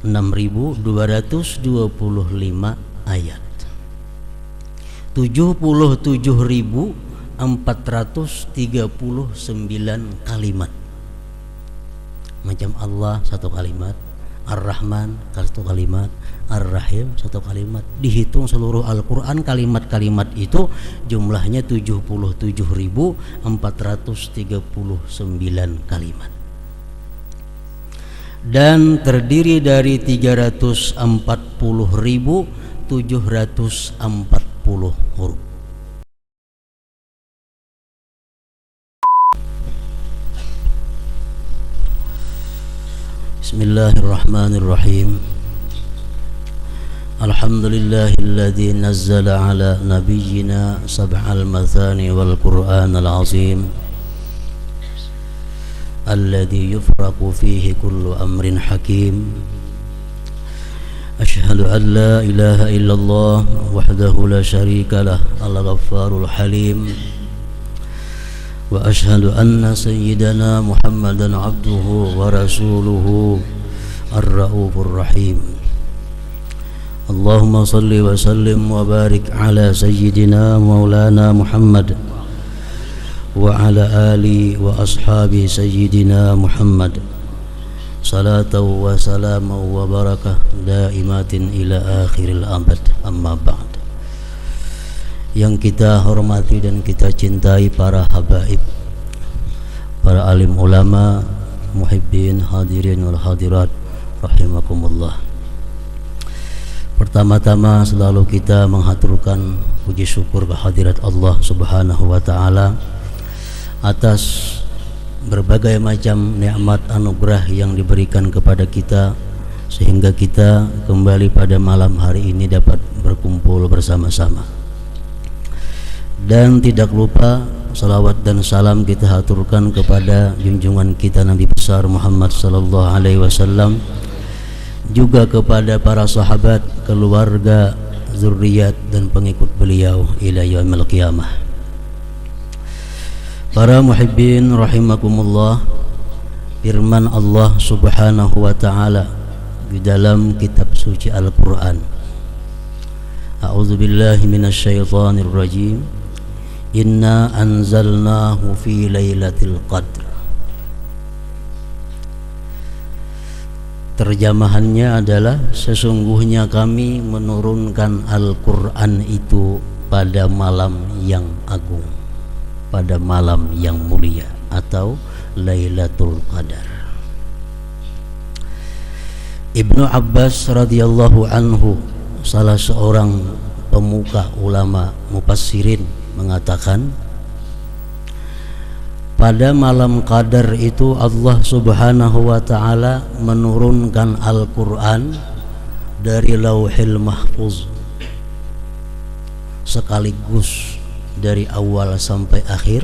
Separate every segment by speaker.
Speaker 1: 6.225 ayat, 77.439 kalimat. Macam Allah satu kalimat, Ar-Rahman satu kalimat, Ar-Rahim satu kalimat. Dihitung seluruh Al-Quran kalimat-kalimat itu jumlahnya 77.439 kalimat, dan terdiri dari 340.740 huruf. Bismillahirrahmanirrahim. Alhamdulillahilladzi nazzala ala nabiyyina sab'al mathani wal qur'anal azim alladzi yufraqu fihi kullu amrin hakim. Ashhadu an la ilaha illallah wahdahu la syarika lah al-ghaffarul halim. Wa ashhadu anna sayyidana Muhammadan abduhu wa rasuluhu ar-raufur rahim. Allahumma salli wa sallim wa barik ala sayyidina maulana Muhammad wa ala ali wa ashabi sayyidina Muhammad salatan wa salaman wa barakah daimatin ila akhiril abad. Amma ba'd. Yang kita hormati dan kita cintai para habaib, para alim ulama, muhibbin, hadirin wal hadirat rahimakumullah. Pertama-tama selalu kita menghaturkan puji syukur kehadirat Allah Subhanahu wa taala atas berbagai macam nikmat anugerah yang diberikan kepada kita, sehingga kita kembali pada malam hari ini dapat berkumpul bersama-sama. Dan tidak lupa salawat dan salam kita haturkan kepada junjungan kita Nabi besar Muhammad sallallahu alaihi wasallam, juga kepada para sahabat, keluarga, zuriat dan pengikut beliau ila yaumil qiyamah. Para muhibbin rahimakumullah, firman Allah Subhanahu wa taala di dalam kitab suci Al-Qur'an. A'udzubillahi minasyaitonir rajim. Inna anzalnahu fi lailatul qadr. Terjemahannya adalah sesungguhnya kami menurunkan Al-Quran itu pada malam yang agung, pada malam yang mulia atau Lailatul Qadar. Ibnu Abbas radhiyallahu anhu, salah seorang pemuka ulama mufassirin, mengatakan pada malam Qadar itu Allah Subhanahu wa taala menurunkan Al-Qur'an dari Lauhil Mahfuz sekaligus dari awal sampai akhir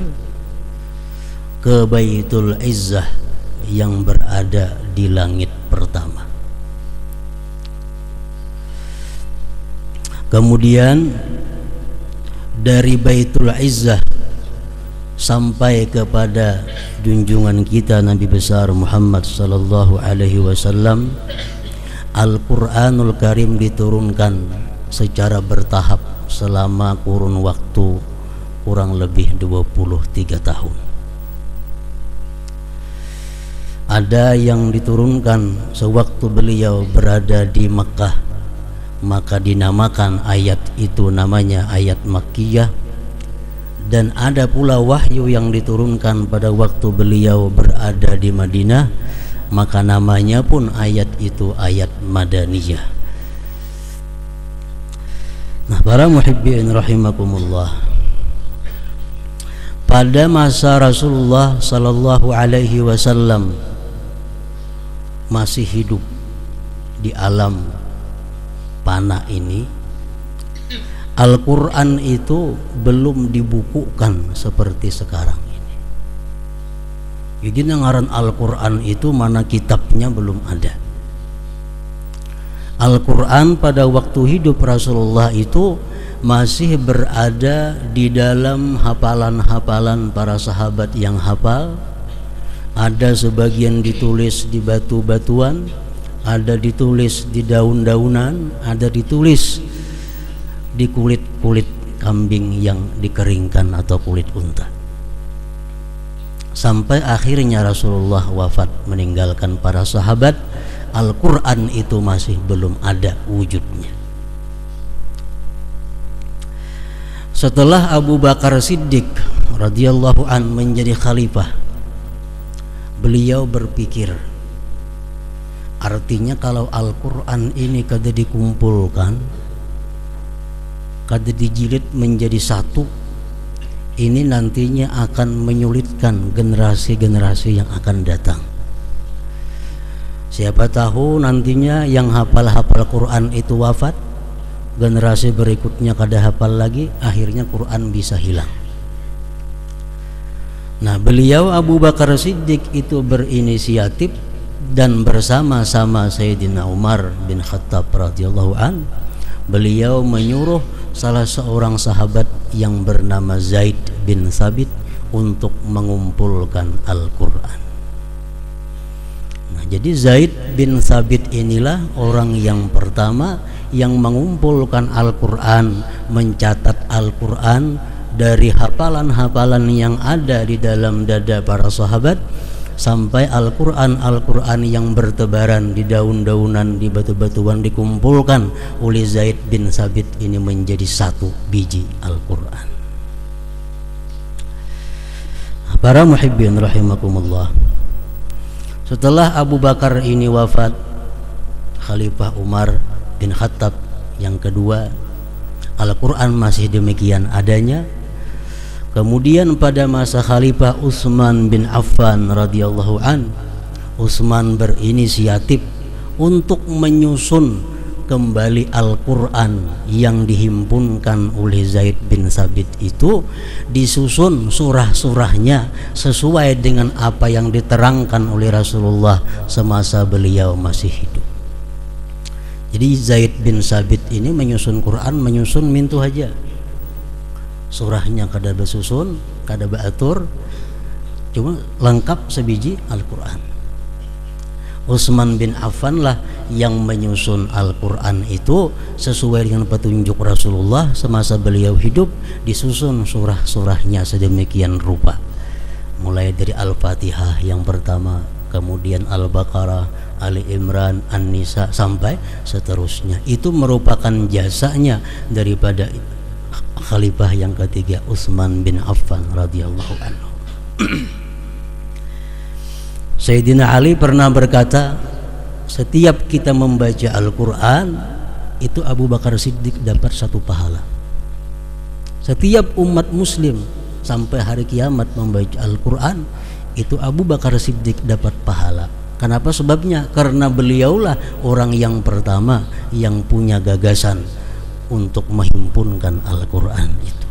Speaker 1: ke Baitul Izzah yang berada di langit pertama. Kemudian dari Baitul Izzah sampai kepada junjungan kita Nabi besar Muhammad sallallahu alaihi wasallam, Al-Qur'anul Karim diturunkan secara bertahap selama kurun waktu kurang lebih 23 tahun. Ada yang diturunkan sewaktu beliau berada di Makkah, maka dinamakan ayat itu namanya ayat Makkiyah. Dan ada pula wahyu yang diturunkan pada waktu beliau berada di Madinah, maka namanya pun ayat itu ayat Madaniyah. Nah, para muhibbin rahimakumullah, pada masa Rasulullah sallallahu alaihi wasallam masih hidup di alam panah ini, Al-Quran itu belum dibukukan seperti sekarang ini. Jadi ngaran Al-Quran itu mana kitabnya belum ada. Al-Quran pada waktu hidup Rasulullah itu masih berada di dalam hafalan-hafalan para sahabat yang hafal. Ada sebagian ditulis di batu-batuan, ada ditulis di daun-daunan, ada ditulis di kulit-kulit kambing yang dikeringkan atau kulit unta. Sampai akhirnya Rasulullah wafat meninggalkan para sahabat, Al-Quran itu masih belum ada wujudnya. Setelah Abu Bakar Siddiq radhiyallahu an menjadi khalifah, beliau berpikir, artinya kalau Al-Quran ini kada dikumpulkan, kada dijilid menjadi satu, ini nantinya akan menyulitkan generasi-generasi yang akan datang. Siapa tahu nantinya yang hafal-hafal Quran itu wafat, generasi berikutnya kada hafal lagi, akhirnya Quran bisa hilang. Nah, beliau Abu Bakar Siddiq itu berinisiatif dan bersama-sama Sayyidina Umar bin Khattab radhiyallahu an, beliau menyuruh salah seorang sahabat yang bernama Zaid bin Thabit untuk mengumpulkan Al-Quran. Nah, jadi Zaid bin Thabit inilah orang yang pertama yang mengumpulkan Al-Quran, mencatat Al-Quran dari hafalan-hafalan yang ada di dalam dada para sahabat sampai Al-Quran yang bertebaran di daun-daunan, di batu-batuan dikumpulkan oleh Zaid bin Thabit ini menjadi satu biji Al-Quran. Para muhibbin rahimakumullah, setelah Abu Bakar ini wafat, Khalifah Umar bin Khattab yang kedua, Al-Quran masih demikian adanya. Kemudian pada masa Khalifah Utsman bin Affan radhiyallahu an, Utsman berinisiatif untuk menyusun kembali Al-Quran yang dihimpunkan oleh Zaid bin Thabit itu, disusun surah-surahnya sesuai dengan apa yang diterangkan oleh Rasulullah semasa beliau masih hidup. Jadi Zaid bin Thabit ini menyusun Quran, menyusun mintu aja. Surahnya kada bersusun, kada beratur, cuma lengkap sebiji Al-Quran. Utsman bin Affan lah yang menyusun Al-Quran itu sesuai dengan petunjuk Rasulullah semasa beliau hidup, disusun surah-surahnya sedemikian rupa, mulai dari Al-Fatihah yang pertama, kemudian Al-Baqarah, Ali Imran, An-Nisa sampai seterusnya. Itu merupakan jasanya daripada Khalifah yang ketiga Utsman bin Affan radhiyallahu anhu. Sayyidina Ali pernah berkata, setiap kita membaca Al-Quran itu Abu Bakar Siddiq dapat satu pahala. Setiap umat muslim sampai hari kiamat membaca Al-Quran itu Abu Bakar Siddiq dapat pahala. Kenapa sebabnya? Karena beliaulah orang yang pertama yang punya gagasan untuk menghimpunkan Al-Quran itu.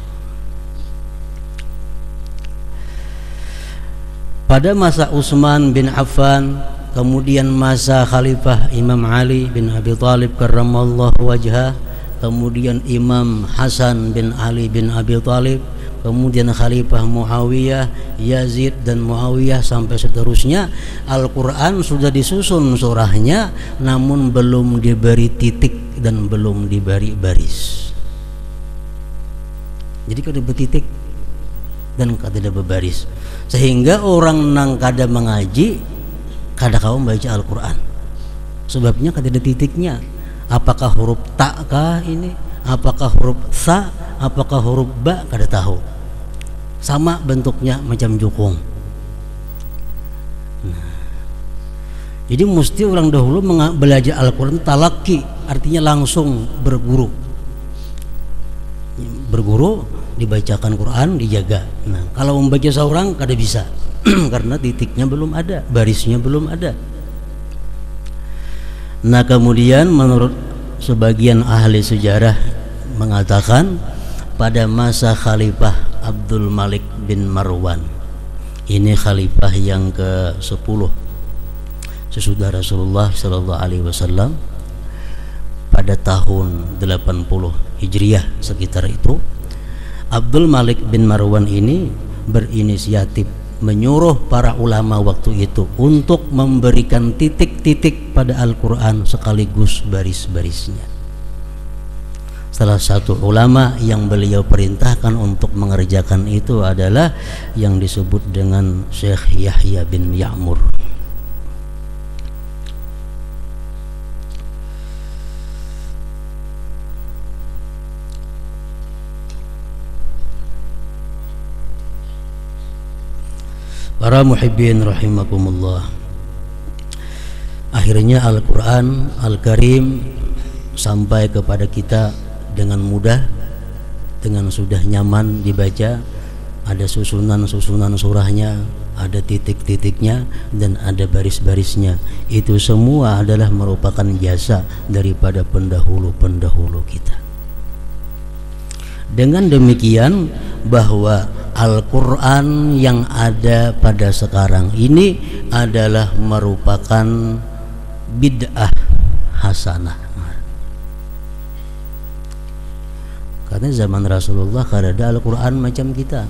Speaker 1: Pada masa Utsman bin Affan, kemudian masa Khalifah Imam Ali bin Abi Thalib karramallahu wajhah, kemudian Imam Hasan bin Ali bin Abi Thalib, kemudian Khalifah Muawiyah, Yazid dan Muawiyah sampai seterusnya, Al-Quran sudah disusun surahnya namun belum diberi titik dan belum diberi baris. Jadi kada bertitik dan kada berbaris, sehingga orang nang kada mengaji kada kau membaca Al-Quran. Sebabnya kada ada titiknya. Apakah huruf ta kah ini? Apakah huruf sa? Apakah huruf ba? Kada tahu. Sama bentuknya macam jukung. Nah, jadi mesti orang dahulu belajar Al-Quran talaki, artinya langsung berguru. Berguru, dibacakan Quran, dijaga. Nah, kalau membaca seorang kada bisa karena titiknya belum ada, barisnya belum ada. Nah, kemudian menurut sebagian ahli sejarah mengatakan pada masa Khalifah Abdul Malik bin Marwan, ini khalifah yang ke-10 sesudah Rasulullah sallallahu alaihi wasallam, pada tahun 80 Hijriah sekitar itu, Abdul Malik bin Marwan ini berinisiatif menyuruh para ulama waktu itu untuk memberikan titik titik-titik pada Al-Quran sekaligus baris-barisnya. Salah satu ulama yang beliau perintahkan untuk mengerjakan itu adalah yang disebut dengan Syekh Yahya bin Ya'mur. Para muhibbin rahimakumullah, akhirnya Al-Quran Al-Karim sampai kepada kita dengan mudah, dengan sudah nyaman dibaca. Ada susunan-susunan surahnya, ada titik-titiknya, dan ada baris-barisnya. Itu semua adalah merupakan jasa daripada pendahulu-pendahulu kita. Dengan demikian, bahwa Al-Quran yang ada pada sekarang ini adalah merupakan bid'ah hasanah. Karena zaman Rasulullah kada ada Al-Quran macam kita.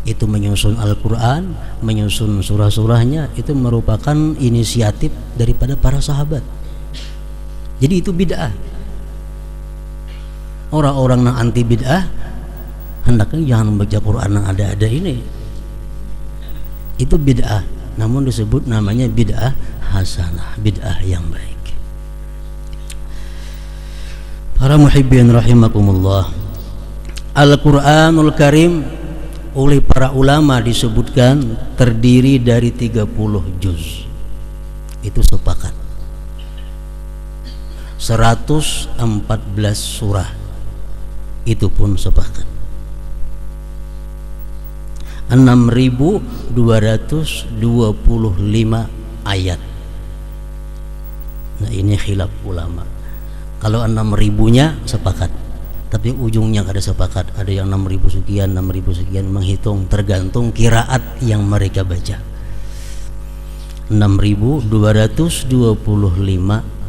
Speaker 1: Itu menyusun Al-Quran, menyusun surah-surahnya, itu merupakan inisiatif daripada para sahabat. Jadi itu bid'ah. Orang-orang yang anti bid'ah hendaknya jangan membaca Quran yang ada-ada ini. Itu bid'ah, namun disebut namanya bid'ah hasanah, bid'ah yang baik. Para muhibbin rahimakumullah, Al-Quranul Karim oleh para ulama disebutkan terdiri dari 30 juz. Itu sepakat. 114 surah, itu pun sepakat. 6.225 ayat. Nah, ini khilaf ulama. Kalau 6.000-nya sepakat, tapi ujungnya kada sepakat. Ada yang 6.000 sekian, 6.000 sekian, menghitung tergantung qiraat yang mereka baca. 6.225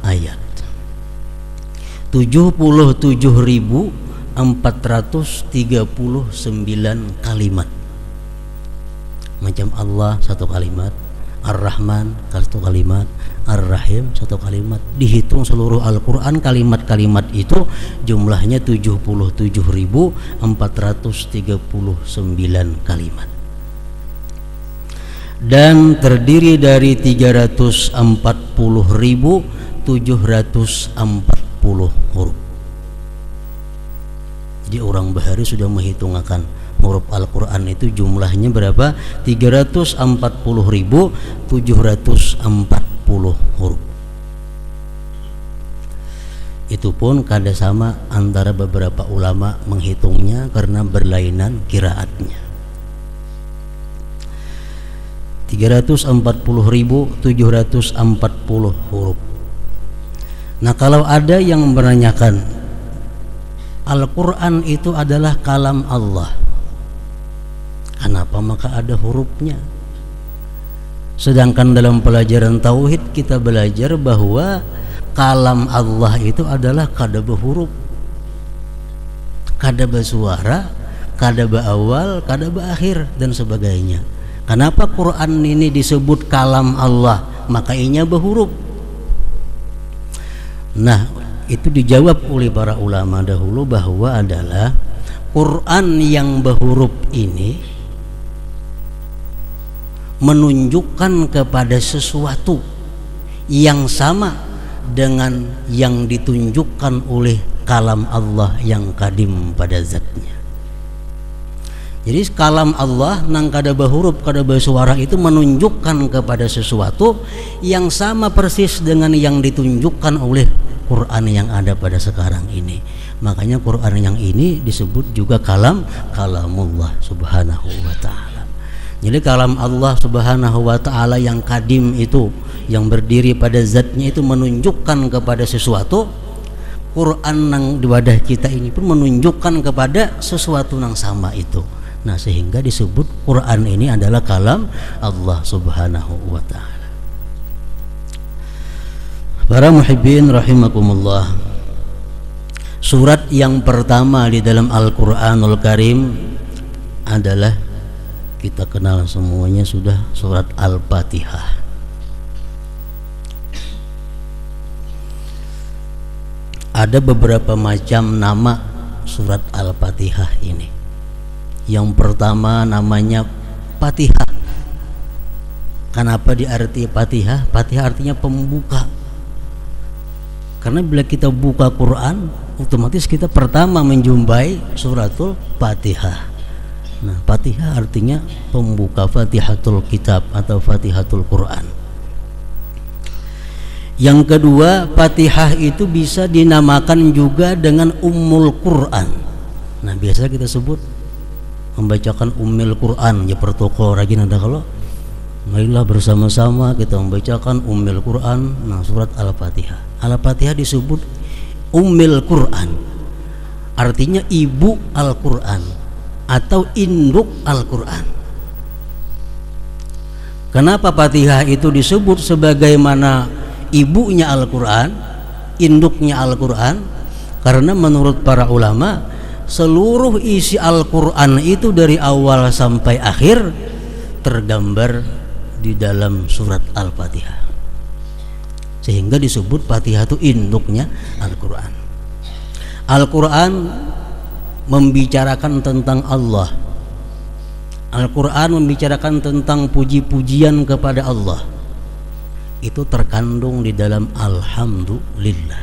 Speaker 1: ayat. 77.439 kalimat. Macam Allah satu kalimat, Ar-Rahman satu kalimat, Ar-Rahim satu kalimat. Dihitung seluruh Al-Quran kalimat-kalimat itu jumlahnya 77.439 kalimat. Dan terdiri dari 340.740 huruf. Jadi orang Bahari sudah menghitungkan huruf Al-Quran itu jumlahnya berapa? 340.740 huruf. Itu pun kada sama antara beberapa ulama menghitungnya karena berlainan qiraatnya. 340.740 huruf. Nah, kalau ada yang menanyakan Al-Quran itu adalah kalam Allah, kenapa maka ada hurufnya? Sedangkan dalam pelajaran tauhid kita belajar bahwa kalam Allah itu adalah kada berhuruf, kada bersuara, kada berawal, kada berakhir dan sebagainya. Kenapa Quran ini disebut kalam Allah? Maka inya berhuruf. Nah, itu dijawab oleh para ulama dahulu bahwa adalah Quran yang berhuruf ini menunjukkan kepada sesuatu yang sama dengan yang ditunjukkan oleh kalam Allah yang kadim pada zatnya. Jadi kalam Allah nang kada berhuruf, kada bersuara itu menunjukkan kepada sesuatu yang sama persis dengan yang ditunjukkan oleh Quran yang ada pada sekarang ini. Makanya Quran yang ini disebut juga kalamullah subhanahu wa ta'ala. Jadi kalam Allah subhanahu wa ta'ala yang kadim itu, yang berdiri pada zatnya itu menunjukkan kepada sesuatu. Quran yang di wadah kita ini pun menunjukkan kepada sesuatu yang sama itu. Nah, sehingga disebut Quran ini adalah kalam Allah subhanahu wa ta'ala. Para muhibbin rahimakumullah, surat yang pertama di dalam Al-Quranul Karim adalah kita kenal semuanya sudah surat Al-Fatihah. Ada beberapa macam nama surat Al-Fatihah ini. Yang pertama namanya Fatihah. Kenapa diarti Fatihah? Fatihah artinya pembuka. Karena bila kita buka Quran, otomatis kita pertama menjumpai suratul Fatihah. Nah, Fatihah artinya pembuka, Fatihatul Kitab atau Fatihatul Quran. Yang kedua, Fatihah itu bisa dinamakan juga dengan Ummul Quran. Nah, biasa kita sebut membacakan Ummul Quran, ya protokol rajin ada kalau marilah bersama-sama kita membacakan Ummul Quran. Nah, surat Al-Fatihah. Al-Fatihah disebut Ummul Quran, artinya ibu Al-Quran atau induk Al-Quran. Kenapa Fatihah itu disebut sebagaimana ibunya Al-Quran, induknya Al-Quran? Karena menurut para ulama, seluruh isi Al-Quran itu dari awal sampai akhir tergambar di dalam surat Al-Fatihah, sehingga disebut Fatihah itu induknya Al-Quran. Al-Quran membicarakan tentang Allah. Al-Quran membicarakan tentang puji-pujian kepada Allah. Itu terkandung di dalam Alhamdulillah.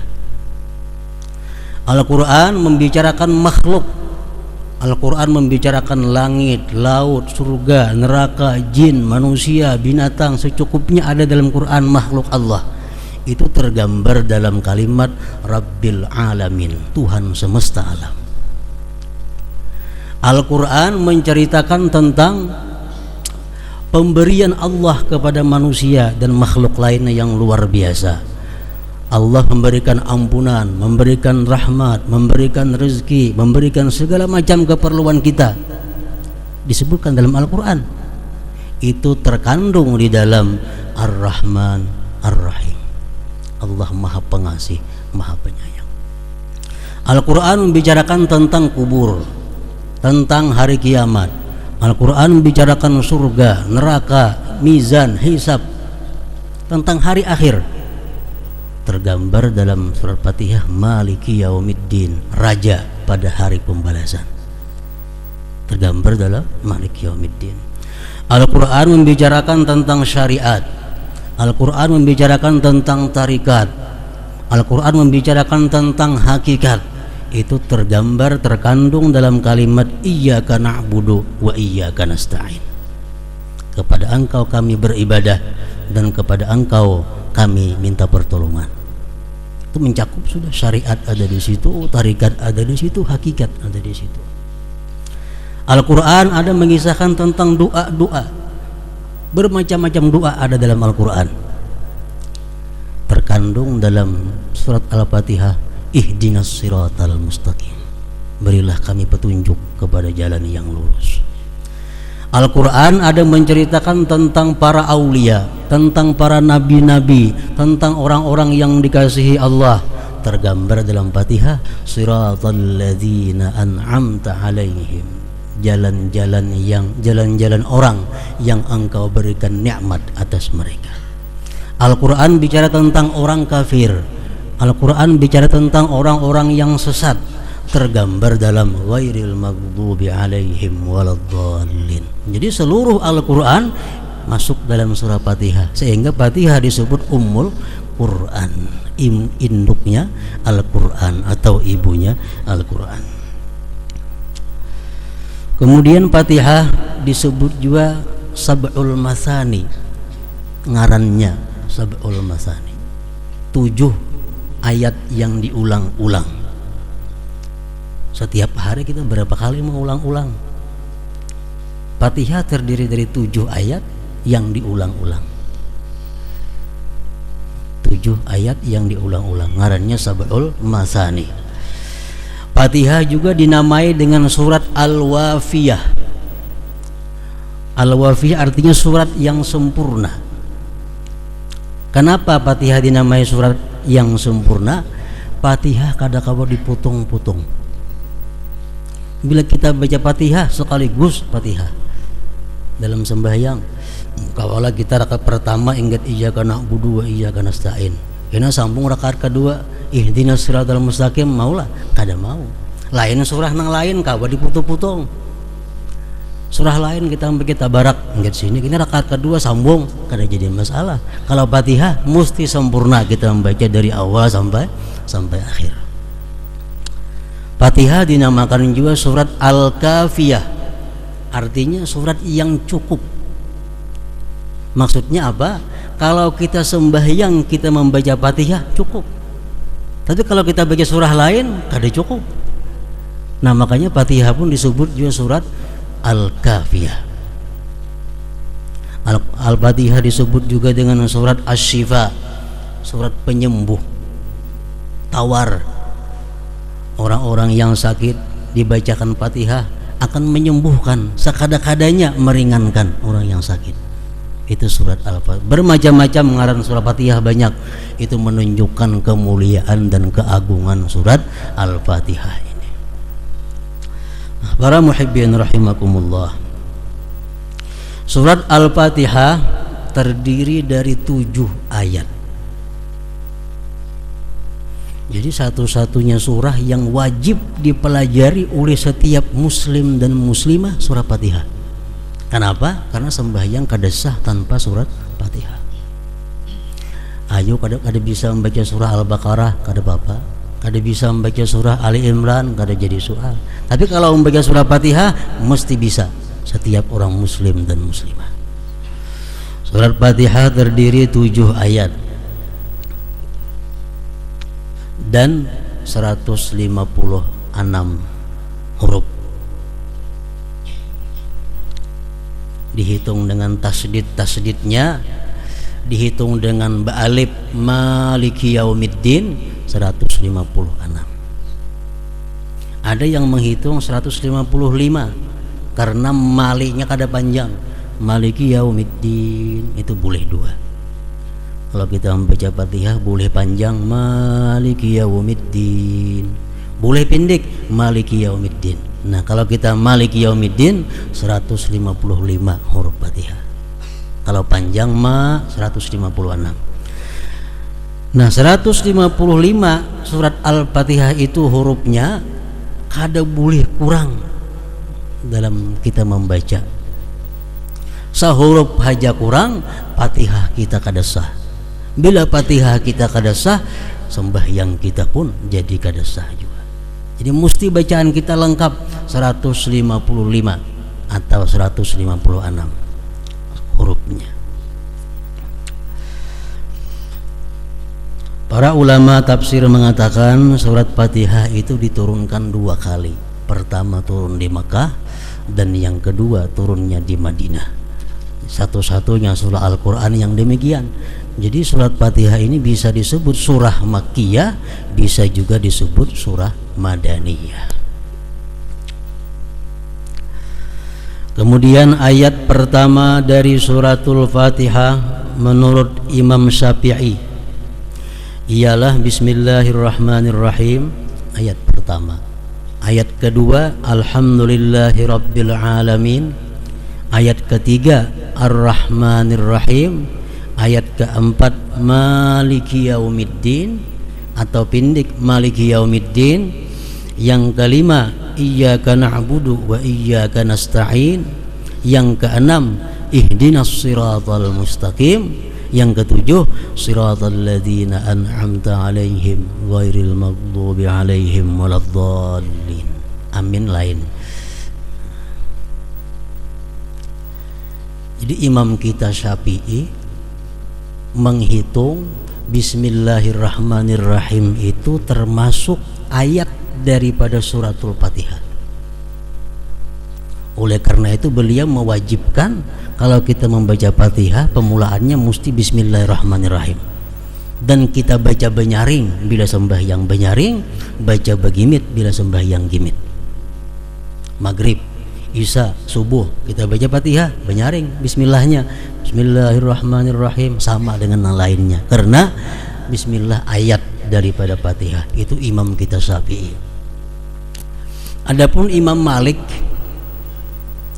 Speaker 1: Al-Quran membicarakan makhluk. Al-Quran membicarakan langit, laut, surga, neraka, jin, manusia, binatang, secukupnya ada dalam Quran makhluk Allah. Itu tergambar dalam kalimat Rabbil Alamin, Tuhan semesta alam. Al-Quran menceritakan tentang pemberian Allah kepada manusia dan makhluk lainnya yang luar biasa. Allah memberikan ampunan, memberikan rahmat, memberikan rezeki, memberikan segala macam keperluan kita. Disebutkan dalam Al-Quran. Itu terkandung di dalam Ar-Rahman Ar-Rahim. Allah Maha Pengasih, Maha Penyayang. Al-Quran membicarakan tentang kubur, tentang hari kiamat. Al-Quran membicarakan surga, neraka, mizan, hisab, tentang hari akhir. Tergambar dalam surat Fatihah Maliki Yaumiddin, Raja pada hari pembalasan. Tergambar dalam Maliki Yaumiddin. Al-Quran membicarakan tentang syariat. Al-Quran membicarakan tentang tarikat. Al-Quran membicarakan tentang hakikat. Itu tergambar, terkandung dalam kalimat Iyyaka na'budu wa iyyaka nasta'in. Kepada Engkau kami beribadah dan kepada Engkau kami minta pertolongan. Itu mencakup sudah, syariat ada di situ, tarikat ada di situ, hakikat ada di situ. Al-Quran ada mengisahkan tentang doa-doa. Bermacam-macam doa ada dalam Al-Quran. Terkandung dalam surat Al-Fatihah, Ihdinas siratal mustaqim, berilah kami petunjuk kepada jalan yang lurus. Al-Quran ada menceritakan tentang para aulia, tentang para nabi-nabi, tentang orang-orang yang dikasihi Allah. Tergambar dalam Fatihah, siratal ladzina an'amta alaihim, jalan-jalan orang yang Engkau berikan nikmat atas mereka. Al-Quran bicara tentang orang kafir. Al-Quran bicara tentang orang-orang yang sesat. Tergambar dalam ghairil maghdubi alaihim waladdallin. Jadi seluruh Al-Quran masuk dalam surah Fatihah, sehingga Fatihah disebut Ummul Quran, induknya Al-Quran atau ibunya Al-Quran. Kemudian Fatihah disebut juga Sab'ul Masani, ngarannya Sab'ul Masani, 7 ayat yang diulang-ulang. Setiap hari kita berapa kali mengulang-ulang? Fatihah terdiri dari 7 ayat yang diulang-ulang. 7 ayat yang diulang-ulang, ngarannya Sab'ul Masani. Fatihah juga dinamai dengan surat Al-Wafiyah. Al-Wafiyah artinya surat yang sempurna. Kenapa Fatihah dinamai surat yang sempurna? Fatihah kadang-kadang dipotong-potong. Bila kita baca Fatihah sekaligus Fatihah dalam sembahyang, kawalah kita rakaat pertama ingat iyyaka na'budu wa iyyaka nasta'in, Kena sambung rakaat kedua, ihdinas siratal mustaqim, maulah kada mau. Lain surah nang lain kawa diputu-putong. Surah lain kita ambil kita barak nggak sini, kini rakaat kedua sambung, kada jadi masalah. Kalau Fatihah mesti sempurna kita membaca dari awal sampai akhir. Fatihah dinamakan juga surat Al-Kafiyah, artinya surat yang cukup. Maksudnya apa? Kalau kita sembahyang kita membaca Fatihah cukup. Tapi kalau kita baca surah lain kada cukup. Nah makanya Fatihah pun disebut juga surat Al-Kafiyah. Al-Fatihah disebut juga dengan surat Asy-Syifa, surat penyembuh, tawar. Orang-orang yang sakit dibacakan Fatihah akan menyembuhkan, sekada-kadanya meringankan orang yang sakit. Itu surat Al-Fatihah. Bermacam-macam ngaran surat Fatihah banyak. Itu menunjukkan kemuliaan dan keagungan surat Al-Fatihah ini. Para muhibbin rahimakumullah. Surat Al-Fatihah terdiri dari 7 ayat. Jadi satu-satunya surah yang wajib dipelajari oleh setiap muslim dan muslimah surah Fatihah. Kenapa? Karena sembahyang kada sah tanpa surat Fatihah. Ayo kada bisa membaca surah Al-Baqarah kada apa-apa. Kada bisa membaca surah Ali Imran kada jadi soal. Tapi kalau membaca surah Fatihah mesti bisa setiap orang muslim dan muslimah. Surat Fatihah terdiri 7 ayat dan 156 huruf. Dihitung dengan tasdid-tasdidnya, dihitung dengan ba'alif maliki yaumiddin 156. Ada yang menghitung 155 karena maliknya kada panjang. Maliki yaumiddin itu boleh 2. Kalau kita membaca Fatihah boleh panjang maliki yaumiddin, boleh pendek maliki yaumiddin. Nah kalau kita maliki yaumiddin 155 huruf Fatihah. Kalau panjang 156. Nah 155 surat Al-Fatihah itu hurufnya kada boleh kurang dalam kita membaca. Sahuruf haja kurang Fatihah kita kada sah. Bila Fatihah kita kada sah, sembahyang kita pun jadi kada sah juga. Jadi mesti bacaan kita lengkap 155 atau 156 hurufnya. Para ulama tafsir mengatakan surat Fatihah itu diturunkan 2 kali. Pertama turun di Makkah dan yang kedua turunnya di Madinah. Satu-satunya surah Al-Quran yang demikian. Jadi surat Fatihah ini bisa disebut surah Makkiyah, bisa juga disebut surah Madaniyah. Kemudian ayat pertama dari suratul Fatihah menurut Imam Syafi'i ialah Bismillahirrahmanirrahim, ayat pertama. Ayat kedua Alhamdulillahirabbil alamin. Ayat ketiga Ar-Rahmanirrahim. Ayat keempat Maliki Yaumiddin atau pendek Maliki Yaumiddin. Yang kelima Iyyaka na'budu wa iyyaka nasta'in. Yang keenam Ihdinas siratal mustaqim. Yang ketujuh Siratal ladzina an'amta 'alaihim ghairil maghdubi 'alaihim waladdallin. Amin lain. Jadi imam kita Syafi'i menghitung Bismillahirrahmanirrahim itu termasuk ayat daripada suratul Fatihah. Oleh karena itu beliau mewajibkan kalau kita membaca Fatihah pemulaannya mesti Bismillahirrahmanirrahim. Dan kita baca benyaring bila sembahyang benyaring, baca begimit bila sembahyang gimit. Maghrib, Isya, subuh kita baca Fatihah benyaring bismillahnya. Bismillahirrahmanirrahim sama dengan yang lainnya. Karena bismillah ayat daripada Fatihah. Itu imam kita Syafi'i. Adapun Imam Malik,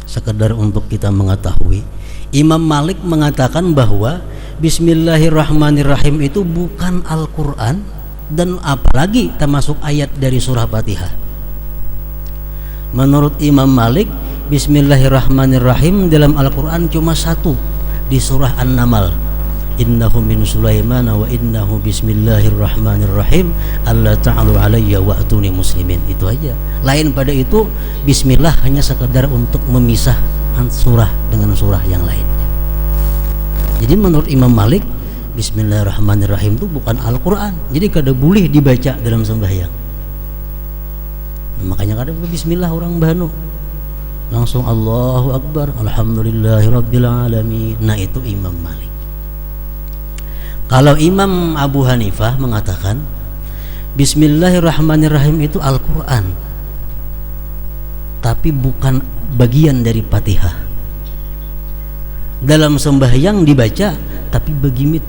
Speaker 1: sekedar untuk kita mengetahui, Imam Malik mengatakan bahwa Bismillahirrahmanirrahim itu bukan Al-Quran dan apalagi termasuk ayat dari surah Fatihah. Menurut Imam Malik, Bismillahirrahmanirrahim dalam Al-Quran cuma satu, di surah An-Naml. Innahu min Sulaiman wa innahu bismillahirrahmanirrahim alla ta'alu alayya wa atuni muslimin. Itu aja. Lain pada itu bismillah hanya sekedar untuk memisah surah dengan surah yang lainnya. Jadi menurut Imam Malik, Bismillahirrahmanirrahim itu bukan Al-Quran, jadi kada boleh dibaca dalam sembahyang. Makanya kada bismillah orang Banu, langsung Allahu Akbar, Alhamdulillahirabbil alamin. Nah itu Imam Malik. Kalau Imam Abu Hanifah mengatakan Bismillahirrahmanirrahim itu Al-Quran, tapi bukan bagian dari Fatihah. Dalam sembahyang dibaca tapi begimit.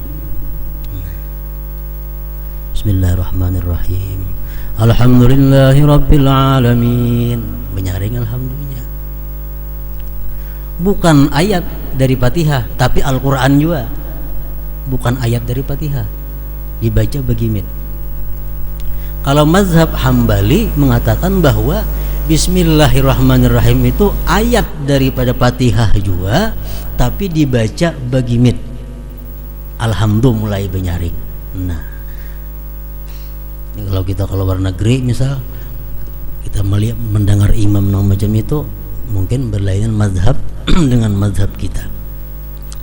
Speaker 1: Bismillahirrahmanirrahim, Alhamdulillahirabbil alamin, menyaring alhamdulillah. Bukan ayat dari Fatihah, tapi Al-Quran juga bukan ayat dari Fatihah, dibaca begimit. Kalau mazhab Hambali mengatakan bahwa Bismillahirrahmanirrahim itu ayat daripada Fatihah juga, tapi dibaca begimit. Alhamdulillah mulai benyaring. Nah, kalau kita keluar negeri misal, kita melihat mendengar imam macam itu, mungkin berlainan mazhab dengan mazhab kita.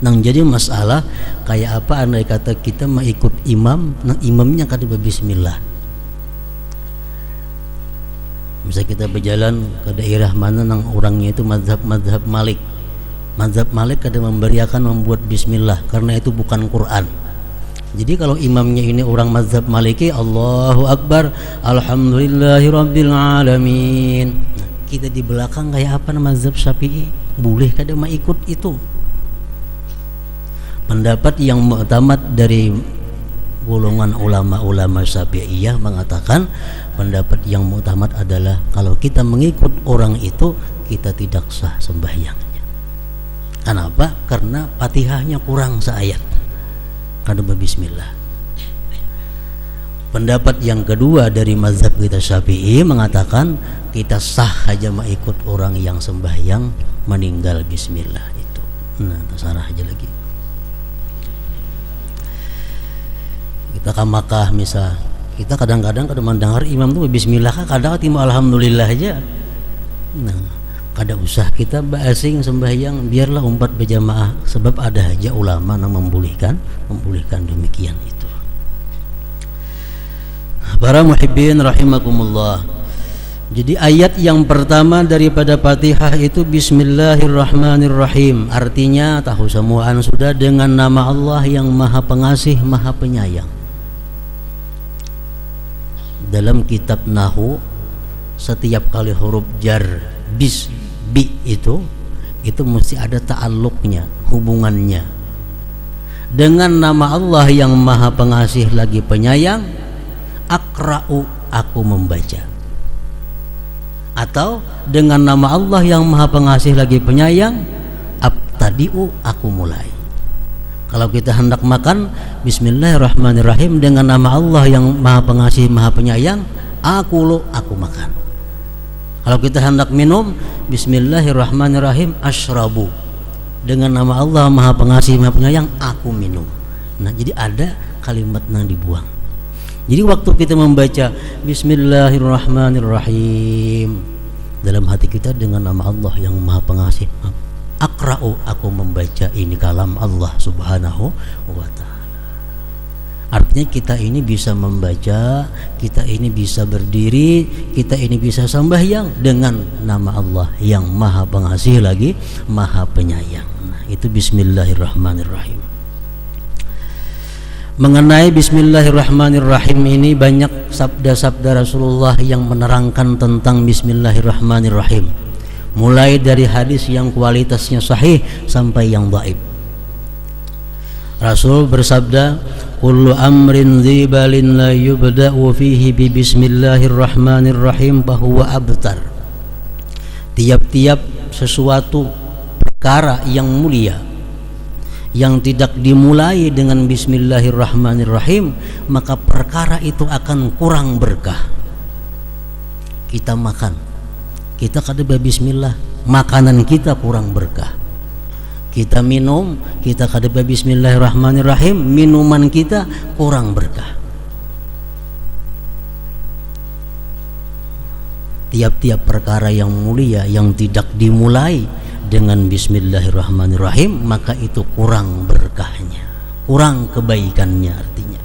Speaker 1: Nah jadi masalah kayak apa andai kata kita mau ikut imam, nah imamnya kada bismillah. Misal kita berjalan ke daerah mana nang orangnya itu mazhab Malik. Mazhab Malik kada membuat bismillah karena itu bukan Quran. Jadi kalau imamnya ini orang mazhab Maliki, Allahu Akbar, Alhamdulillahirabbil alamin. Nah, kita di belakang kayak apa mazhab Syafi'i, boleh kada mau ikut itu. Pendapat yang mu'tamad dari golongan ulama-ulama Syafi'iyah mengatakan pendapat yang mu'tamad adalah kalau kita mengikut orang itu kita tidak sah sembahyangnya. Kenapa? Karena Fatihahnya kurang seayat. Kada bismillah. Pendapat yang kedua dari mazhab kita Syafi'i mengatakan kita sah aja mengikut orang yang sembahyang meninggal bismillah itu. Nah, terserah aja lagi. Kita ke Makkah misal, kita kadang-kadang mendengar imam tuh bismillah, kadang timba alhamdulillah aja. Nah, kada usah kita basing sembahyang, biarlah umpat berjamaah, sebab ada aja ulama yang membolehkan demikian itu. Para muhibbin rahimakumullah. Jadi ayat yang pertama daripada Fatihah itu Bismillahirrahmanirrahim. Artinya tahu semuaan sudah, dengan nama Allah yang Maha Pengasih, Maha Penyayang. Dalam kitab Nahu, setiap kali huruf jar bi itu mesti ada ta'alluqnya, hubungannya dengan nama Allah yang Maha Pengasih lagi Penyayang. Akra'u, aku membaca. Atau dengan nama Allah yang Maha Pengasih lagi Penyayang, abtadi'u, aku mulai. Kalau kita hendak makan, Bismillahirrahmanirrahim, dengan nama Allah yang Maha Pengasih Maha Penyayang, aku makan. Kalau kita hendak minum, Bismillahirrahmanirrahim, asyrabu, dengan nama Allah Maha Pengasih Maha Penyayang, aku minum. Nah, jadi ada kalimat yang dibuang. Jadi waktu kita membaca Bismillahirrahmanirrahim, dalam hati kita dengan nama Allah yang Maha Pengasih, akra'u, aku membaca ini kalam Allah subhanahu wa ta'ala. Artinya kita ini bisa membaca, kita ini bisa berdiri, kita ini bisa sembahyang dengan nama Allah yang Maha Pengasih lagi Maha Penyayang. Nah, itu Bismillahirrahmanirrahim. Mengenai Bismillahirrahmanirrahim ini banyak sabda-sabda Rasulullah yang menerangkan tentang Bismillahirrahmanirrahim, mulai dari hadis yang kualitasnya sahih sampai yang dhaif. Rasul bersabda, kullu amrin dzibalin la yubda'u fihi bi bismillahirrahmanirrahim fahuwa abtar. Tiap-tiap sesuatu perkara yang mulia yang tidak dimulai dengan bismillahirrahmanirrahim, maka perkara itu akan kurang berkah. Kita makan, kita kadeba bismillah, makanan kita kurang berkah. Kita minum, kita kadeba bismillahirrahmanirrahim, minuman kita kurang berkah. Tiap-tiap perkara yang mulia yang tidak dimulai dengan bismillahirrahmanirrahim, maka itu kurang berkahnya, kurang kebaikannya artinya.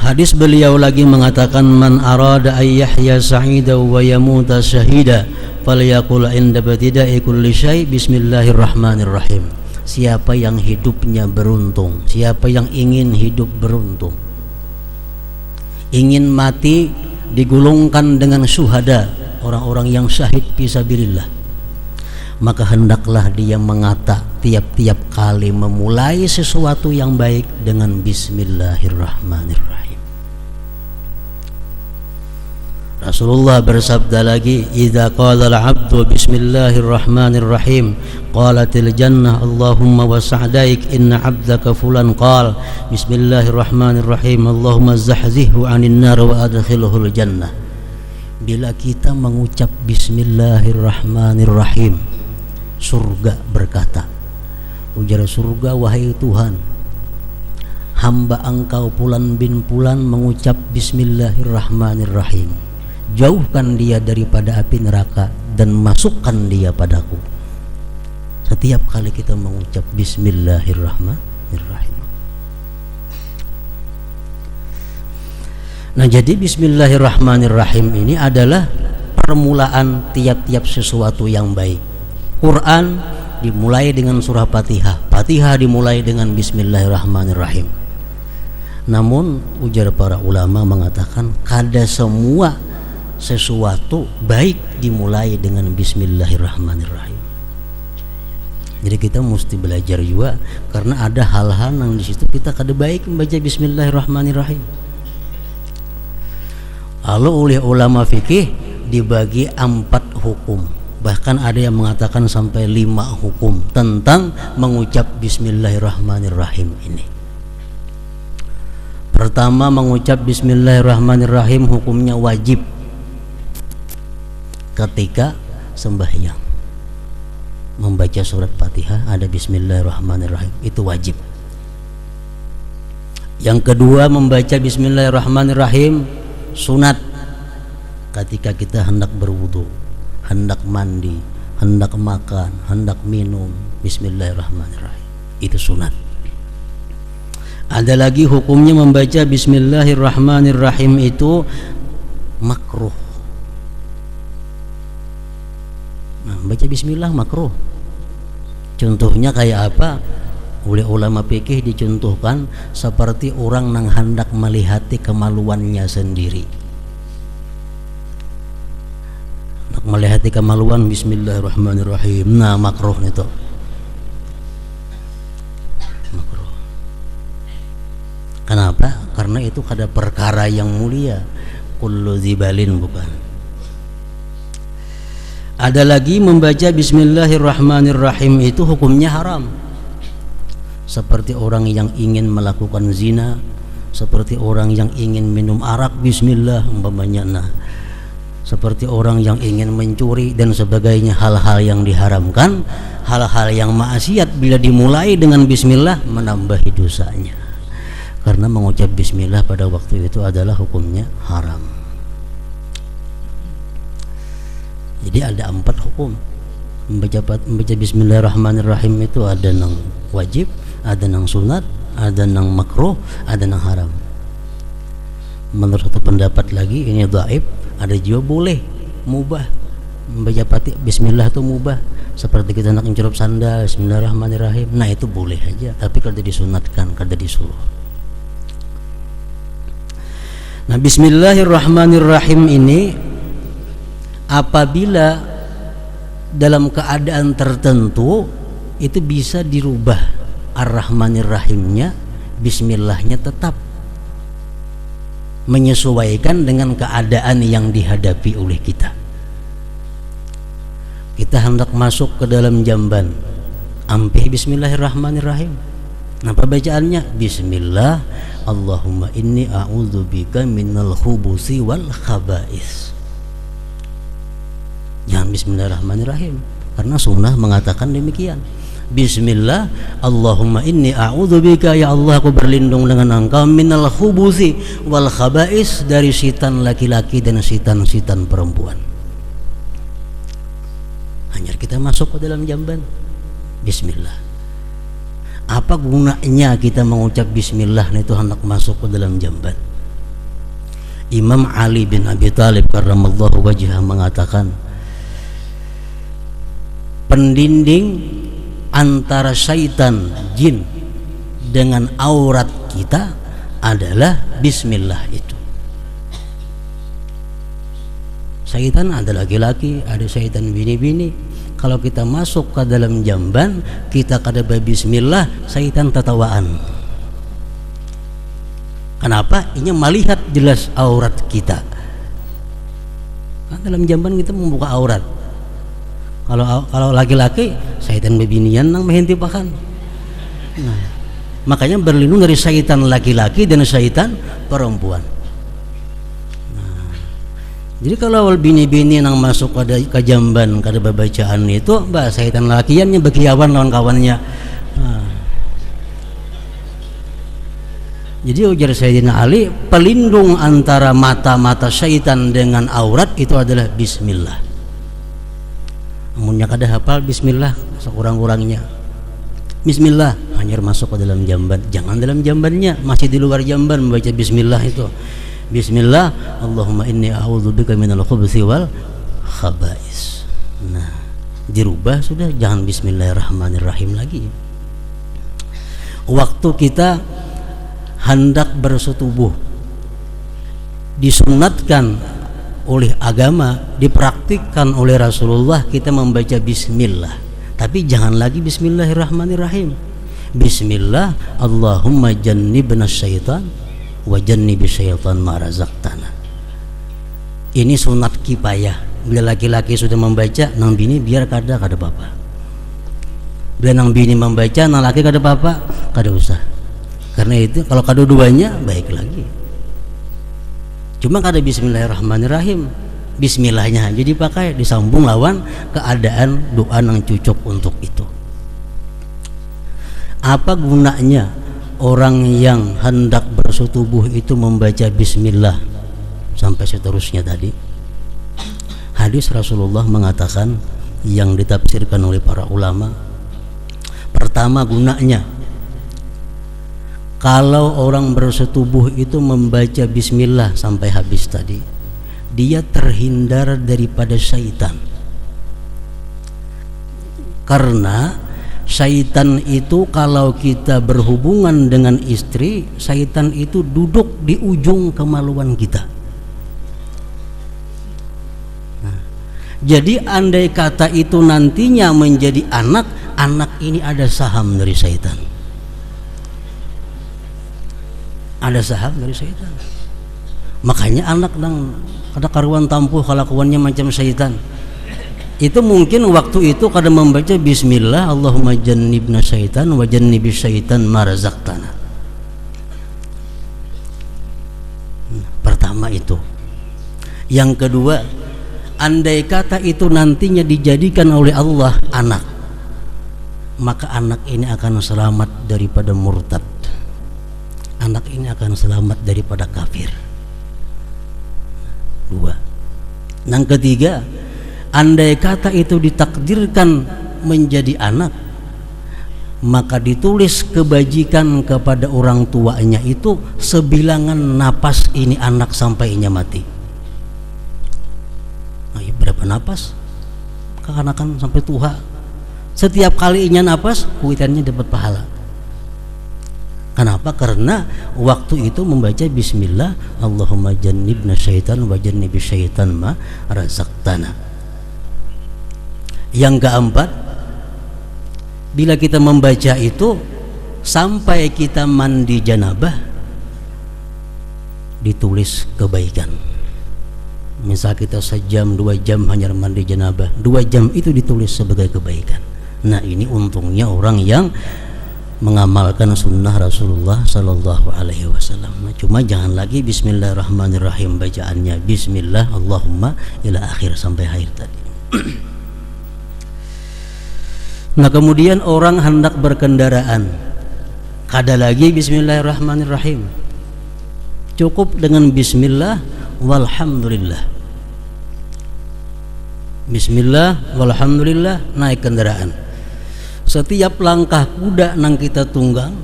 Speaker 1: Hadis beliau lagi mengatakan, man arada ay yahya sa'ida wa yamuta syahida falyaqul inda batida'i kulli syai bismillahirrahmanirrahim. Siapa yang hidupnya beruntung, siapa yang ingin hidup beruntung, ingin mati digulungkan dengan syuhada, orang-orang yang syahid fisabilillah, maka hendaklah dia mengata tiap-tiap kali memulai sesuatu yang baik dengan bismillahirrahmanirrahim. Rasulullah bersabda lagi, idza qala al-'abdu bismillahirrahmanirrahim qalatil jannah Allahumma wa sa'daik inna 'abdaka fulan qala bismillahirrahmanirrahim Allahumma zahzihhu 'anil nar wa adkhilhul jannah. Bila kita mengucap bismillahirrahmanirrahim, surga berkata, ujar surga, wahai Tuhan, hamba engkau Fulan bin Fulan mengucap bismillahirrahmanirrahim, jauhkan dia daripada api neraka dan masukkan dia padaku. Setiap kali kita mengucap bismillahirrahmanirrahim. Nah, jadi bismillahirrahmanirrahim ini adalah permulaan tiap-tiap sesuatu yang baik. Quran dimulai dengan surah Fatihah, Fatihah dimulai dengan bismillahirrahmanirrahim. Namun ujar para ulama mengatakan, kada semua sesuatu baik dimulai dengan bismillahirrahmanirrahim. Jadi kita mesti belajar juga, karena ada hal-hal yang di situ kita kada baik membaca bismillahirrahmanirrahim. Lalu oleh ulama fikih dibagi 4 hukum, bahkan ada yang mengatakan sampai 5 hukum tentang mengucap bismillahirrahmanirrahim ini. Pertama, mengucap bismillahirrahmanirrahim hukumnya wajib ketika sembahyang. Membaca surat Fatihah ada bismillahirrahmanirrahim, itu wajib. Yang kedua, membaca bismillahirrahmanirrahim sunat ketika kita hendak berwudu, hendak mandi, hendak makan, hendak minum, bismillahirrahmanirrahim, itu sunat. Ada lagi hukumnya membaca bismillahirrahmanirrahim itu makruh. Nah, baca bismillah makruh. Contohnya kayak apa? Oleh ulama fikih dicontohkan seperti orang yang hendak melihati kemaluannya sendiri. Hendak melihati kemaluan, bismillahirrahmanirrahim. Nah, makruh itu. Makruh. Kenapa? Karena itu ada perkara yang mulia. Kullu zibalin, bukan. Ada lagi membaca bismillahirrahmanirrahim itu hukumnya haram. Seperti orang yang ingin melakukan zina, seperti orang yang ingin minum arak bismillah umpamanya, nah, seperti orang yang ingin mencuri dan sebagainya, hal-hal yang diharamkan, hal-hal yang maksiat bila dimulai dengan bismillah menambahi dosanya. Karena mengucap bismillah pada waktu itu adalah hukumnya haram. Jadi ada 4 hukum. Membaca bismillahirrahmanirrahim itu ada yang wajib, ada yang sunat, ada yang makruh, ada yang haram. Menurut satu pendapat lagi, ini dhaif, ada juga boleh, mubah. Membaca bismillah itu mubah. Seperti kita nak mencelup sandal, bismillahirrahmanirrahim, nah itu boleh aja, tapi kalau disunatkan, kalau disuruh. Nah, bismillahirrahmanirrahim ini apabila dalam keadaan tertentu itu bisa dirubah ar-rahmanir-rahimnya, bismillahnya tetap menyesuaikan dengan keadaan yang dihadapi oleh kita. Kita hendak masuk ke dalam jamban, Ampe bismillahirrahmanirrahim. Apa bacaannya? Bismillah, Allahumma inni a'udzubika minal khubusi wal khaba'is. Jangan bismillahirrahmanirrahim, karena sunnah mengatakan demikian. Bismillah, Allahumma inni a'udzubika, ya Allah aku berlindung dengan engkau, minal khubusi wal khaba'is, dari setan laki-laki dan setan-setan perempuan. Hanya kita masuk ke dalam jamban Bismillah. Apa gunanya kita mengucap Bismillah itu hendak masuk ke dalam jamban? Imam Ali bin Abi Thalib karramallahu wajhah mengatakan, pendinding antara syaitan jin dengan aurat kita adalah Bismillah itu. Syaitan ada laki-laki, ada syaitan bini-bini. Kalau kita masuk ke dalam jamban, kita kada Bismillah, syaitan tertawaan. Kenapa? Ini melihat jelas aurat kita. Kan dalam jamban kita membuka aurat. Kalau laki-laki, syaitan bebinian nang mehentipakan. Nah, makanya berlindung dari syaitan laki-laki dan syaitan perempuan. Nah, jadi kalau bini-bini nang masuk ke jamban kada bacaan itu, syaitan lakiannya bekiawan lawan kawannya. Nah, jadi ujar Sayyidina Ali, pelindung antara mata-mata syaitan dengan aurat itu adalah Bismillah. Amunnya kada hafal Bismillah sekurang-kurangnya Bismillah, hanya masuk ke dalam jamban. Jangan dalam jambannya, masih di luar jamban membaca Bismillah itu. Bismillah, Allahumma inni a'udzubika minal khubuthi wal khaba'is. Nah, dirubah sudah, jangan Bismillahirrahmanirrahim lagi. Waktu kita hendak bersetubuh, disunatkan oleh agama, dipraktikkan oleh Rasulullah, kita membaca Bismillah. Tapi jangan lagi Bismillahirrahmanirrahim. Bismillah, Allahumma jannibna syaitan wa jannibi syaitan ma razaqtana. Ini sunat kifayah. Bila laki-laki sudah membaca, nang bini biar kada apa-apa. Bila nang bini membaca, nang laki kada apa-apa, kada usah. Karena itu kalau kada duanya baik lagi. Cuma kada Bismillahirrahmanirrahim, Bismillahnya aja dipakai, disambung lawan keadaan doa yang cocok untuk itu. Apa gunanya orang yang hendak bersetubuh itu membaca Bismillah sampai seterusnya tadi? Hadis Rasulullah mengatakan yang ditafsirkan oleh para ulama, pertama gunanya, kalau orang bersetubuh itu membaca Bismillah sampai habis tadi, dia terhindar daripada syaitan. Karena syaitan itu kalau kita berhubungan dengan istri, syaitan itu duduk di ujung kemaluan kita. Nah, jadi andai kata itu nantinya menjadi anak ini ada saham dari syaitan. Ada saham dari syaitan. Makanya anak nang ada karuan tampuh kelakuannya macam syaitan. Itu mungkin waktu itu kada membaca Bismillah, Allahumma jannibna syaitan wa jannibi syaitan ma razaqtana. Pertama itu. Yang kedua, andai kata itu nantinya dijadikan oleh Allah anak, maka anak ini akan selamat daripada murtad. Anak ini akan selamat daripada kafir. Dua. Yang ketiga, andai kata itu ditakdirkan menjadi anak, maka ditulis kebajikan kepada orang tuanya itu sebilangan napas ini anak sampainya mati. Nah, berapa napas? Kekanakan sampai tua. Setiap kali inya napas, kuitannya dapat pahala. Kenapa? Karena waktu itu membaca Bismillah, Allahumma jannibna syaitan wa jannibi syaitan ma razaqtana. Yang keempat, bila kita membaca itu sampai kita mandi janabah, ditulis kebaikan. Misal kita sejam 2 jam hanya mandi janabah, 2 jam itu ditulis sebagai kebaikan. Nah, ini untungnya orang yang mengamalkan sunnah Rasulullah Sallallahu Alaihi Wasallam. Cuma jangan lagi Bismillahirrahmanirrahim bacaannya, Bismillah Allahumma ila akhir sampai akhir tadi. Nah, kemudian orang hendak berkendaraan, kada lagi Bismillahirrahmanirrahim, cukup dengan Bismillah walhamdulillah. Bismillah walhamdulillah, naik kendaraan. Setiap langkah kuda nang kita tunggang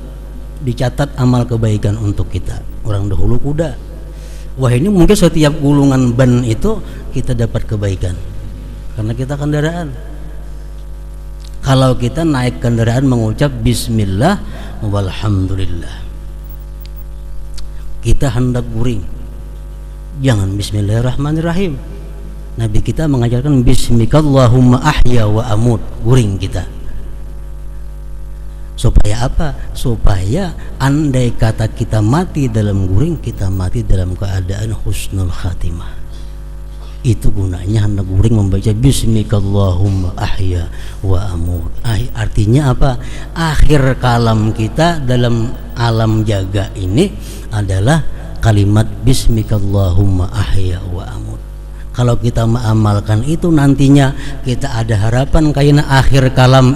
Speaker 1: dicatat amal kebaikan untuk kita. Orang dahulu kuda, wah ini mungkin setiap gulungan ban itu kita dapat kebaikan karena kita kendaraan. Kalau kita naik kendaraan mengucap Bismillah walhamdulillah, kita hendak guring, jangan Bismillahirrahmanirrahim. Nabi kita mengajarkan Bismikallahumma ahya wa amut, guring kita. Supaya apa? Supaya andai kata kita mati dalam guring, kita mati dalam keadaan husnul khatimah. Itu gunanya hendak guring membaca Bismikallahumma ahya wa amut. Artinya apa? Akhir kalam kita dalam alam jaga ini adalah kalimat Bismikallahumma ahya wa amut. Kalau kita mengamalkan itu, nantinya kita ada harapan karena akhir kalam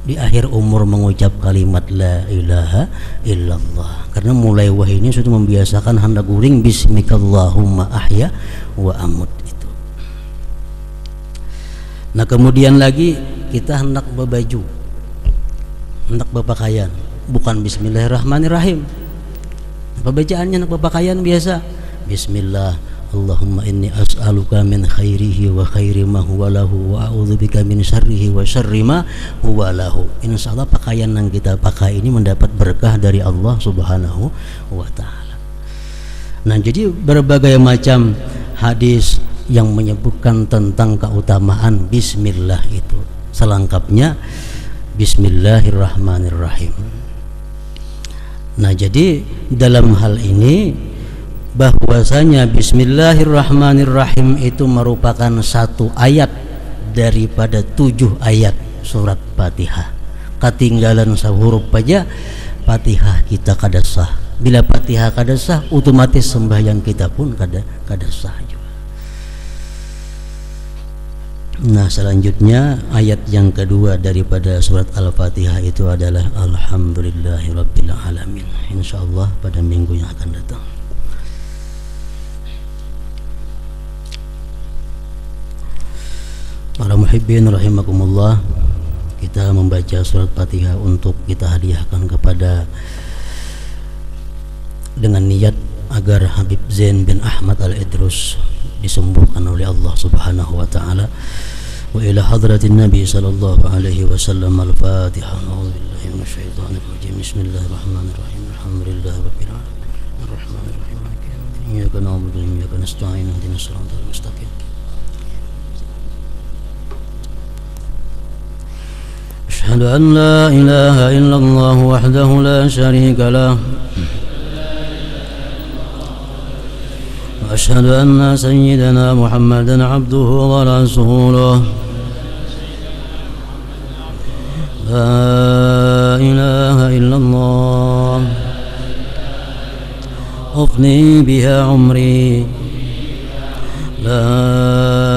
Speaker 1: di akhir umur mengucap kalimat la ilaha illallah. Karena mulai wahyu ini sudah membiasakan hendak guring Bismikallahumma ahya wa amut itu. Nah, kemudian lagi kita hendak berbaju, hendak berpakaian, bukan Bismillahirrahmanirrahim. Pembacaannya hendak berpakaian biasa, Bismillah Allahumma inni as'aluka min khairihi wa khairi ma huwa lahu wa a'udzubika min syarrihi wa syarri ma huwa lahu. Insyaallah pakaian yang kita pakai ini mendapat berkah dari Allah Subhanahu wa taala. Nah, jadi berbagai macam hadis yang menyebutkan tentang keutamaan bismillah itu. Selengkapnya Bismillahirrahmanirrahim. Nah, jadi dalam hal ini bahwasanya Bismillahirrahmanirrahim itu merupakan satu ayat daripada 7 ayat surat Fatihah. Ketinggalan sehuruf aja Fatihah kita kada sah. Bila Fatihah kada sah, otomatis sembahyang kita pun kada sah juga. Nah, selanjutnya ayat yang kedua daripada surat Al-Fatihah itu adalah Alhamdulillahirabbil alamin. Insyaallah pada minggu yang akan datang. Para muhibbin rahimakumullah, kita membaca surat Fatihah untuk kita hadiahkan kepada dengan niat agar Habib Zain bin Ahmad Al-Idrus disembuhkan oleh Allah Subhanahu wa taala. Wa ila hadratin Nabi sallallahu alaihi wasallam. Al-Fatihah. A'udzubillahi minasyaitonir rajim. Bismillahirrahmanirrahim. Alhamdulillahirabbil alamin. Arrahmanirrahim. Maliki yaumiddin. Iyyaka na'budu wa iyyaka nasta'in. Ihdinas siratal mustaqim. أشهد أن لا إله إلا الله وحده لا شريك له وأشهد أن سيدنا محمدا عبده ورسوله لا إله إلا الله أفني بها عمري لا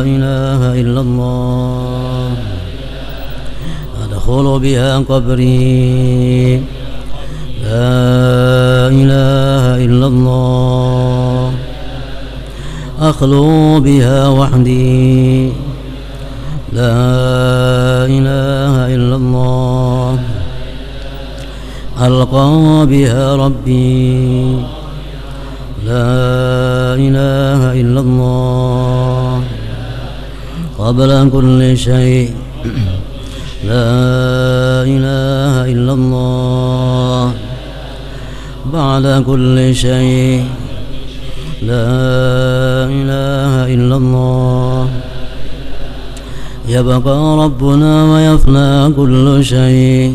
Speaker 1: إله إلا الله أدخل بها قبري لا إله إلا الله أخلو بها وحدي لا إله إلا الله ألقى بها ربي لا إله إلا الله قبل كل شيء لا إله إلا الله بعد كل شيء لا إله إلا الله يبقى ربنا ويفنى كل شيء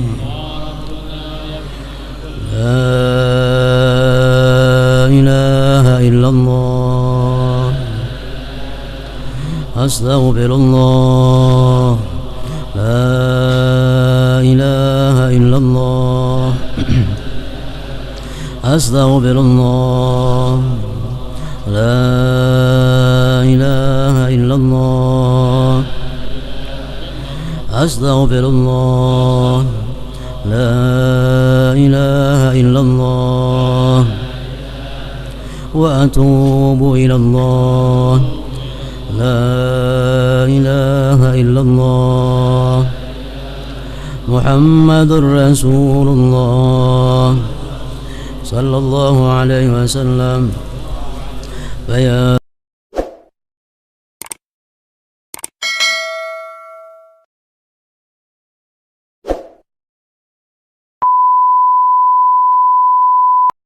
Speaker 1: لا إله إلا الله أستغفر الله لا أستغفر الله لا إله إلا الله أستغفر الله لا إله إلا الله وأتوب إلى الله لا إله إلا الله محمد رسول الله صلى الله عليه وسلم فيا